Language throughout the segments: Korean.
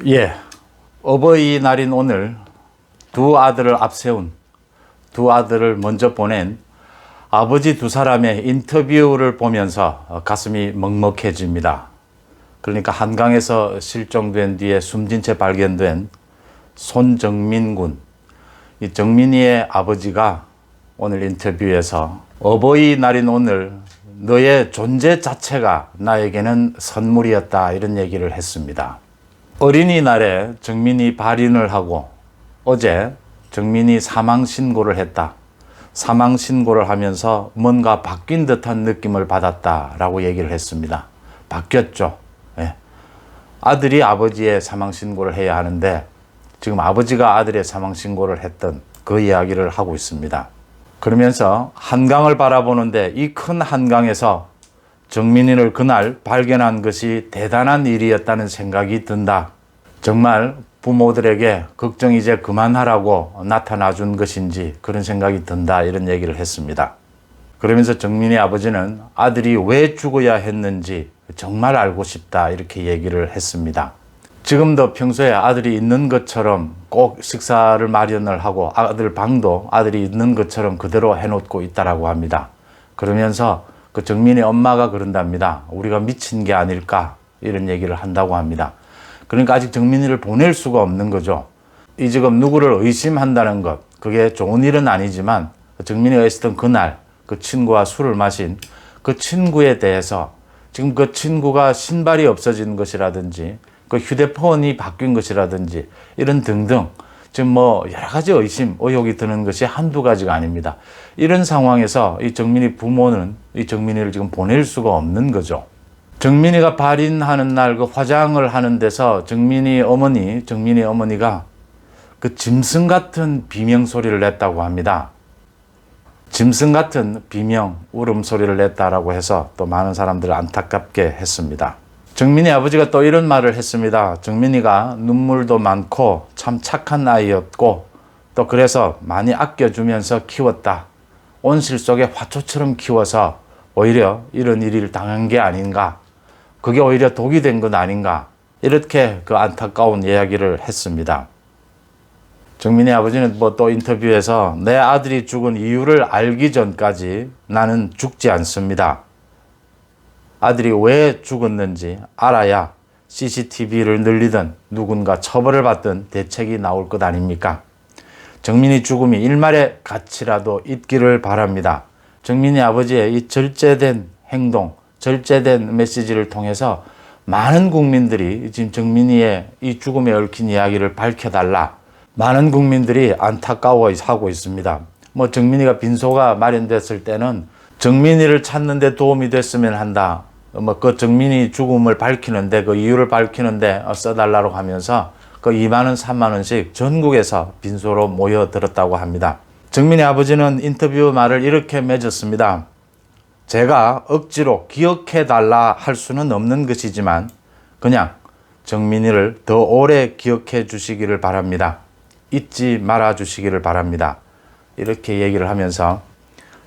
예, 어버이날인 오늘 두 아들을 앞세운, 두 아들을 먼저 보낸 아버지 두 사람의 인터뷰를 보면서 가슴이 먹먹해집니다. 그러니까 한강에서 실종된 뒤에 숨진 채 발견된 손정민 군, 이 정민이의 아버지가 오늘 인터뷰에서 어버이날인 오늘 너의 존재 자체가 나에게는 선물이었다, 이런 얘기를 했습니다. 어린이날에 정민이 발인을 하고 어제 정민이 사망신고를 했다. 사망신고를 하면서 뭔가 바뀐 듯한 느낌을 받았다라고 얘기를 했습니다. 바뀌었죠. 예. 아들이 아버지의 사망신고를 해야 하는데 지금 아버지가 아들의 사망신고를 했던 그 이야기를 하고 있습니다. 그러면서 한강을 바라보는데 이 큰 한강에서 정민이를 그날 발견한 것이 대단한 일이었다는 생각이 든다. 정말 부모들에게 걱정 이제 그만하라고 나타나 준 것인지 그런 생각이 든다, 이런 얘기를 했습니다. 그러면서 정민이 아버지는 아들이 왜 죽어야 했는지 정말 알고 싶다, 이렇게 얘기를 했습니다. 지금도 평소에 아들이 있는 것처럼 꼭 식사를 마련을 하고 아들 방도 아들이 있는 것처럼 그대로 해놓고 있다라고 합니다. 그러면서 그 정민이 엄마가 그런답니다. 우리가 미친 게 아닐까, 이런 얘기를 한다고 합니다. 그러니까 아직 정민이를 보낼 수가 없는 거죠. 이 지금 누구를 의심한다는 것, 그게 좋은 일은 아니지만 정민이가 있었던 그날 그 친구와 술을 마신 그 친구에 대해서 지금 그 친구가 신발이 없어진 것이라든지 그 휴대폰이 바뀐 것이라든지 이런 등등 지금 여러 가지 의심, 의혹이 드는 것이 한두 가지가 아닙니다. 이런 상황에서 이 정민이 부모는 이 정민이를 지금 보낼 수가 없는 거죠. 정민이가 발인하는 날 그 화장을 하는 데서 정민이 어머니가 그 짐승 같은 비명 소리를 냈다고 합니다. 짐승 같은 비명, 울음소리를 냈다라고 해서 또 많은 사람들을 안타깝게 했습니다. 정민이 아버지가 또 이런 말을 했습니다. 정민이가 눈물도 많고 참 착한 아이였고 또 그래서 많이 아껴주면서 키웠다. 온실 속에 화초처럼 키워서 오히려 이런 일을 당한 게 아닌가. 그게 오히려 독이 된 건 아닌가. 이렇게 그 안타까운 이야기를 했습니다. 정민이 아버지는 또 인터뷰에서 내 아들이 죽은 이유를 알기 전까지 나는 죽지 않습니다. 아들이 왜 죽었는지 알아야 CCTV를 늘리든 누군가 처벌을 받든 대책이 나올 것 아닙니까? 정민이 죽음이 일말의 가치라도 있기를 바랍니다. 정민이 아버지의 이 절제된 행동, 절제된 메시지를 통해서 많은 국민들이 지금 정민이의 이 죽음에 얽힌 이야기를 밝혀달라. 많은 국민들이 안타까워하고 있습니다. 정민이가 빈소가 마련됐을 때는 정민이를 찾는 데 도움이 됐으면 한다. 그 정민이 죽음을 밝히는데 그 이유를 밝히는데 써달라고 하면서 그 2만 원, 3만 원씩 전국에서 빈소로 모여들었다고 합니다. 정민이 아버지는 인터뷰 말을 이렇게 맺었습니다. 제가 억지로 기억해달라 할 수는 없는 것이지만 그냥 정민이를 더 오래 기억해 주시기를 바랍니다. 잊지 말아 주시기를 바랍니다. 이렇게 얘기를 하면서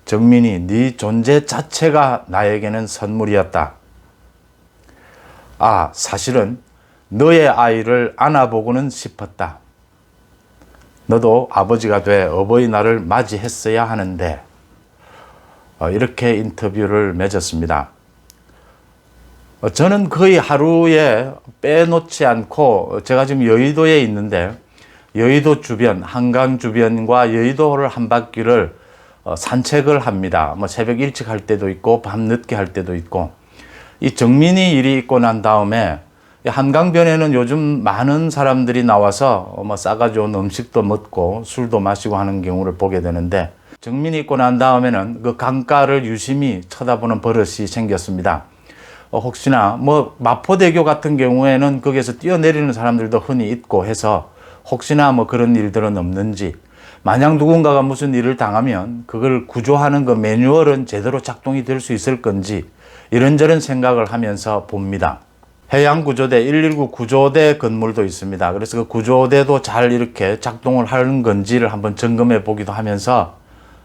정민이 네 존재 자체가 나에게는 선물이었다. 사실은 너의 아이를 안아보고는 싶었다. 너도 아버지가 돼 어버이날을 맞이했어야 하는데, 이렇게 인터뷰를 맺었습니다. 저는 거의 하루에 빼놓지 않고 제가 지금 여의도에 있는데 여의도 주변, 한강 주변과 여의도를 한 바퀴를 산책을 합니다. 새벽 일찍 할 때도 있고 밤 늦게 할 때도 있고, 이 정민이 일이 있고 난 다음에 한강변에는 요즘 많은 사람들이 나와서 싸가지 좋은 음식도 먹고 술도 마시고 하는 경우를 보게 되는데, 정민이 있고 난 다음에는 그 강가를 유심히 쳐다보는 버릇이 생겼습니다. 혹시나 마포대교 같은 경우에는 거기에서 뛰어내리는 사람들도 흔히 있고 해서 혹시나 그런 일들은 없는지, 만약 누군가가 무슨 일을 당하면 그걸 구조하는 그 매뉴얼은 제대로 작동이 될 수 있을 건지 이런저런 생각을 하면서 봅니다. 해양구조대 119 구조대 건물도 있습니다. 그래서 그 구조대도 잘 이렇게 작동을 하는 건지를 한번 점검해 보기도 하면서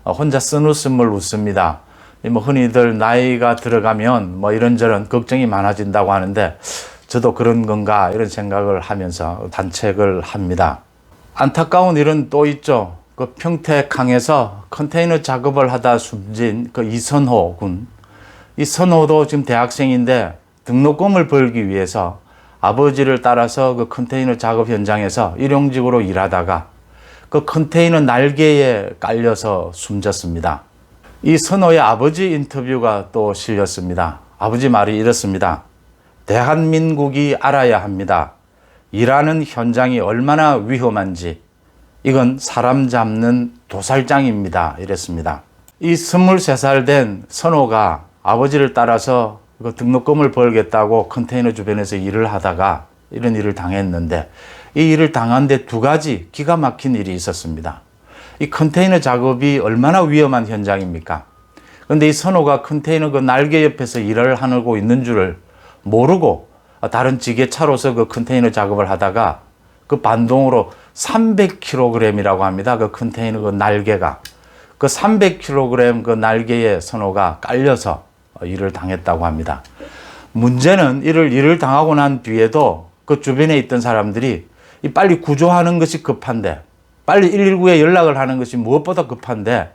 혼자 쓴웃음을 웃습니다. 흔히들 나이가 들어가면 이런저런 걱정이 많아진다고 하는데 저도 그런 건가 이런 생각을 하면서 산책을 합니다. 안타까운 일은 또 있죠. 그 평택항에서 컨테이너 작업을 하다 숨진 그 이선호 군. 이 선호도 지금 대학생인데 등록금을 벌기 위해서 아버지를 따라서 그 컨테이너 작업 현장에서 일용직으로 일하다가 그 컨테이너 날개에 깔려서 숨졌습니다. 이 선호의 아버지 인터뷰가 또 실렸습니다. 아버지 말이 이렇습니다. 대한민국이 알아야 합니다. 일하는 현장이 얼마나 위험한지. 이건 사람 잡는 도살장입니다. 이랬습니다. 이 23살 된 선호가 아버지를 따라서 그 등록금을 벌겠다고 컨테이너 주변에서 일을 하다가 이런 일을 당했는데, 이 일을 당한 데 두 가지 기가 막힌 일이 있었습니다. 이 컨테이너 작업이 얼마나 위험한 현장입니까? 그런데 이 선호가 컨테이너 그 날개 옆에서 일을 하고 있는 줄을 모르고 다른 지게차로서 그 컨테이너 작업을 하다가 그 반동으로 300kg이라고 합니다. 그 컨테이너 그 날개가. 그 300kg 그 날개에 선호가 깔려서 일을 당했다고 합니다. 문제는 일을 당하고 난 뒤에도 그 주변에 있던 사람들이 빨리 구조하는 것이 급한데, 빨리 119에 연락을 하는 것이 무엇보다 급한데,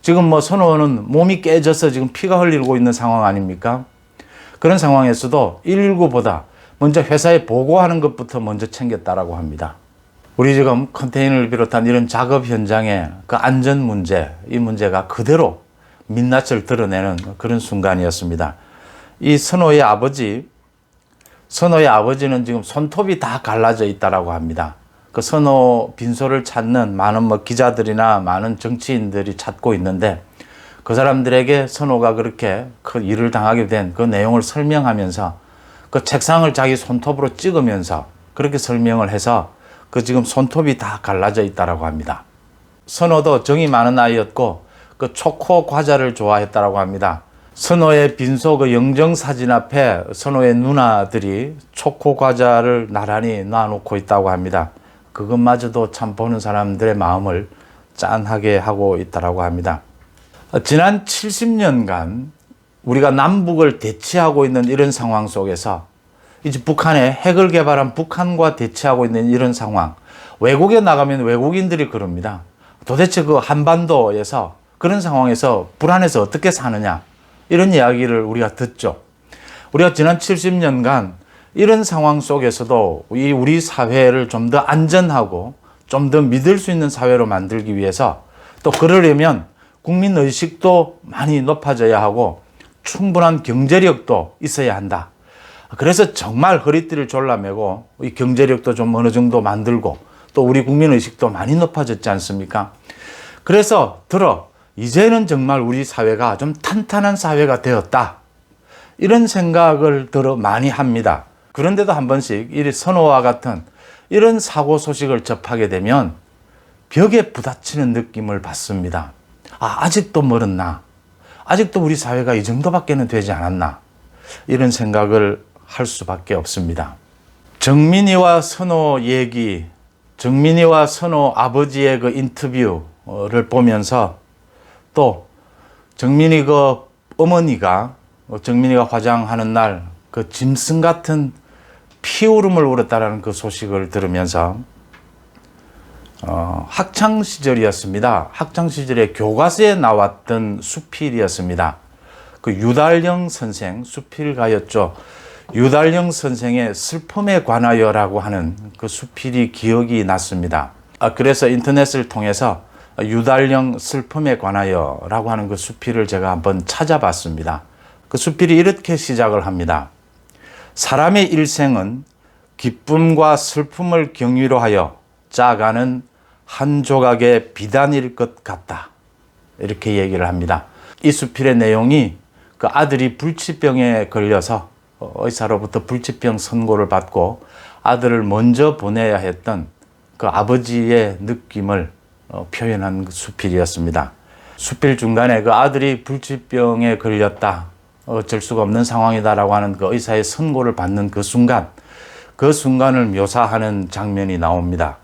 지금 뭐 선호는 몸이 깨져서 지금 피가 흘리고 있는 상황 아닙니까? 그런 상황에서도 119보다 먼저 회사에 보고하는 것부터 먼저 챙겼다라고 합니다. 우리 지금 컨테이너를 비롯한 이런 작업 현장의 그 안전 문제, 이 문제가 그대로 민낯을 드러내는 그런 순간이었습니다. 이 선호의 아버지는 지금 손톱이 다 갈라져 있다라고 합니다. 그 선호 빈소를 찾는 많은 기자들이나 많은 정치인들이 찾고 있는데, 그 사람들에게 선호가 그렇게 그 일을 당하게 된 그 내용을 설명하면서 그 책상을 자기 손톱으로 찍으면서 그렇게 설명을 해서 그 지금 손톱이 다 갈라져 있다라고 합니다. 선호도 정이 많은 아이였고 그 초코 과자를 좋아했다라고 합니다. 선호의 빈소 그 영정 사진 앞에 선호의 누나들이 초코 과자를 나란히 놔놓고 있다고 합니다. 그것마저도 참 보는 사람들의 마음을 짠하게 하고 있다라고 합니다. 지난 70년간 우리가 남북을 대치하고 있는 이런 상황 속에서 이제 북한에 핵을 개발한 북한과 대치하고 있는 이런 상황, 외국에 나가면 외국인들이 그럽니다. 도대체 그 한반도에서 그런 상황에서 불안해서 어떻게 사느냐, 이런 이야기를 우리가 듣죠. 우리가 지난 70년간 이런 상황 속에서도 우리 사회를 좀 더 안전하고 좀 더 믿을 수 있는 사회로 만들기 위해서, 또 그러려면 국민 의식도 많이 높아져야 하고 충분한 경제력도 있어야 한다. 그래서 정말 허리띠를 졸라매고 이 경제력도 좀 어느 정도 만들고 또 우리 국민 의식도 많이 높아졌지 않습니까? 그래서 이제는 정말 우리 사회가 좀 탄탄한 사회가 되었다, 이런 생각을 많이 합니다. 그런데도 한 번씩 이 선호와 같은 이런 사고 소식을 접하게 되면 벽에 부딪히는 느낌을 받습니다. 아직도 멀었나? 아직도 우리 사회가 이 정도밖에는 되지 않았나? 이런 생각을 할 수밖에 없습니다. 정민이와 선호 아버지의 그 인터뷰를 보면서 또 정민이 그 어머니가 정민이가 화장하는 날 그 짐승 같은 피울음을 울었다라는 그 소식을 들으면서 학창 시절이었습니다. 학창 시절에 교과서에 나왔던 수필이었습니다. 그 유달령 선생, 수필가였죠. 유달령 선생의 슬픔에 관하여라고 하는 그 수필이 기억이 났습니다. 그래서 인터넷을 통해서 유달령 슬픔에 관하여라고 하는 그 수필을 제가 한번 찾아봤습니다. 그 수필이 이렇게 시작을 합니다. 사람의 일생은 기쁨과 슬픔을 경위로 하여 짜가는 한 조각의 비단일 것 같다, 이렇게 얘기를 합니다. 이 수필의 내용이 그 아들이 불치병에 걸려서 의사로부터 불치병 선고를 받고 아들을 먼저 보내야 했던 그 아버지의 느낌을 표현한 수필이었습니다. 수필 중간에 그 아들이 불치병에 걸렸다, 어쩔 수가 없는 상황이다라고 하는 그 의사의 선고를 받는 그 순간을 묘사하는 장면이 나옵니다.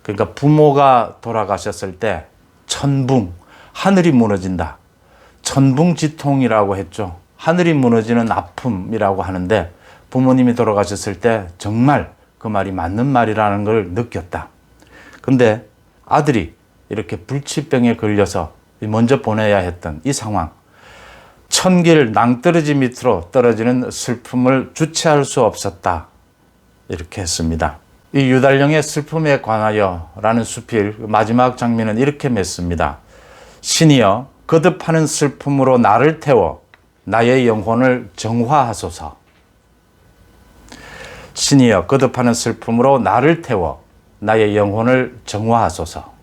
그러니까 부모가 돌아가셨을 때 천붕, 하늘이 무너진다. 천붕지통이라고 했죠. 하늘이 무너지는 아픔이라고 하는데, 부모님이 돌아가셨을 때 정말 그 말이 맞는 말이라는 걸 느꼈다. 근데 아들이 이렇게 불치병에 걸려서 먼저 보내야 했던 이 상황, 천길 낭떠러지 밑으로 떨어지는 슬픔을 주체할 수 없었다. 이렇게 했습니다. 이 유달령의 슬픔에 관하여 라는 수필 마지막 장면은 이렇게 맺습니다. 신이여 거듭하는 슬픔으로 나를 태워 나의 영혼을 정화하소서. 신이여 거듭하는 슬픔으로 나를 태워 나의 영혼을 정화하소서.